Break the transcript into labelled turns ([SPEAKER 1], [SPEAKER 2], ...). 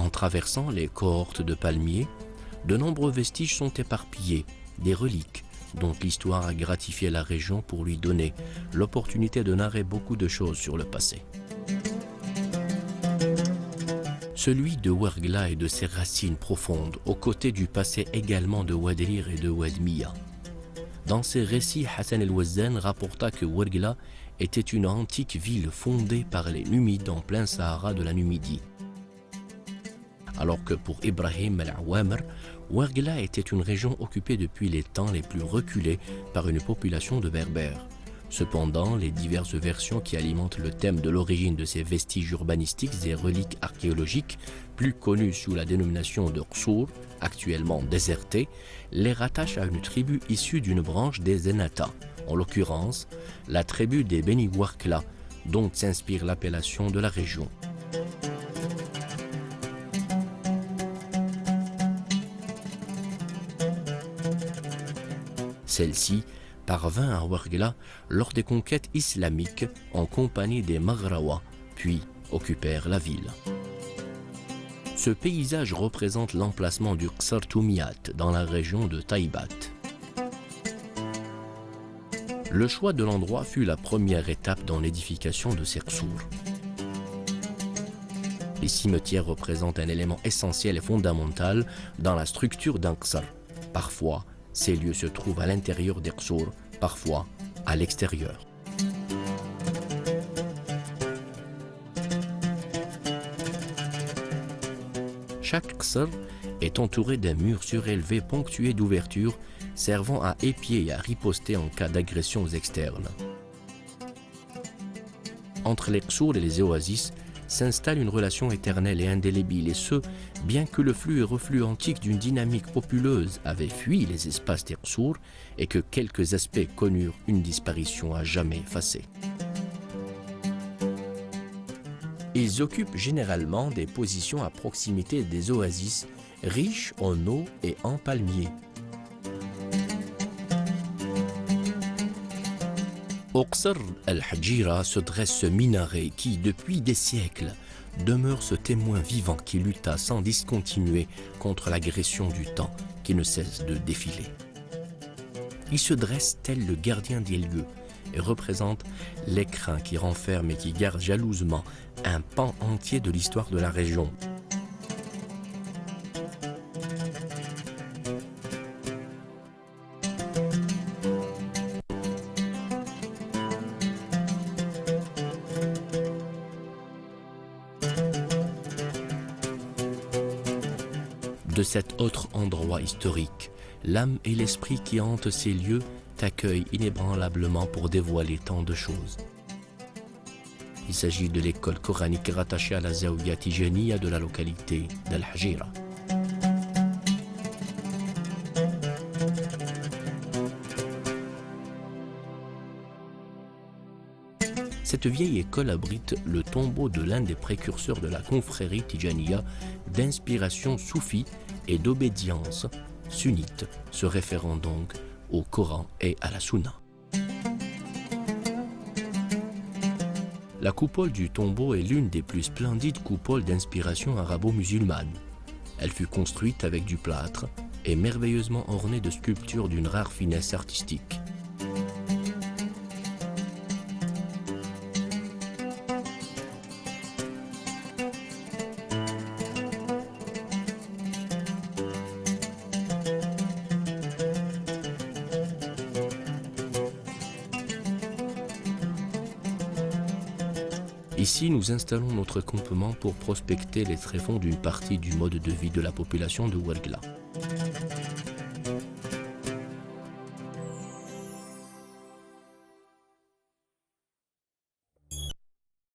[SPEAKER 1] En traversant les cohortes de palmiers, de nombreux vestiges sont éparpillés, des reliques dont l'histoire a gratifié la région pour lui donner l'opportunité de narrer beaucoup de choses sur le passé. Celui de Ouargla et de ses racines profondes, aux côtés du passé également de Ouadrir et de Ouadmia. Dans ses récits, Hassan el-Wazzan rapporta que Ouargla était une antique ville fondée par les Numides en plein Sahara de la Numidie. Alors que pour Ibrahim al-Awamr, Ouargla était une région occupée depuis les temps les plus reculés par une population de Berbères. Cependant, les diverses versions qui alimentent le thème de l'origine de ces vestiges urbanistiques et reliques archéologiques, plus connus sous la dénomination de Qsour, actuellement désertés, les rattachent à une tribu issue d'une branche des Zenata, en l'occurrence la tribu des Beni Ouargla, dont s'inspire l'appellation de la région. Celle-ci parvint à Ouargla lors des conquêtes islamiques en compagnie des Maghrawa, puis occupèrent la ville. Ce paysage représente l'emplacement du Qsar Toumiyat dans la région de Taïbat. Le choix de l'endroit fut la première étape dans l'édification de ces qsours. Les cimetières représentent un élément essentiel et fondamental dans la structure d'un qsar. Parfois, ces lieux se trouvent à l'intérieur des qsours, parfois à l'extérieur. Chaque qsar est entouré d'un mur surélevé ponctué d'ouvertures servant à épier et à riposter en cas d'agressions externes. Entre les qsours et les oasis s'installe une relation éternelle et indélébile, et ce, bien que le flux et reflux antique d'une dynamique populeuse avait fui les espaces des qsours et que quelques aspects connurent une disparition à jamais effacée. Ils occupent généralement des positions à proximité des oasis, riches en eau et en palmiers. Au Qsar al-Hadjira se dresse ce minaret qui, depuis des siècles, demeure ce témoin vivant qui lutta sans discontinuer contre l'agression du temps qui ne cesse de défiler. Il se dresse tel le gardien des lieux et représente l'écrin qui renferme et qui garde jalousement un pan entier de l'histoire de la région. De cet autre endroit historique, l'âme et l'esprit qui hantent ces lieux t'accueillent inébranlablement pour dévoiler tant de choses. Il s'agit de l'école coranique rattachée à la Zaouia Tijaniya de la localité d'Al-Hadjira. Cette vieille école abrite le tombeau de l'un des précurseurs de la confrérie Tijaniya d'inspiration soufie et d'obédience sunnite, se référant donc au Coran et à la Sunna. La coupole du tombeau est l'une des plus splendides coupoles d'inspiration arabo-musulmane. Elle fut construite avec du plâtre et merveilleusement ornée de sculptures d'une rare finesse artistique. Ici, nous installons notre campement pour prospecter les tréfonds d'une partie du mode de vie de la population de Ouargla.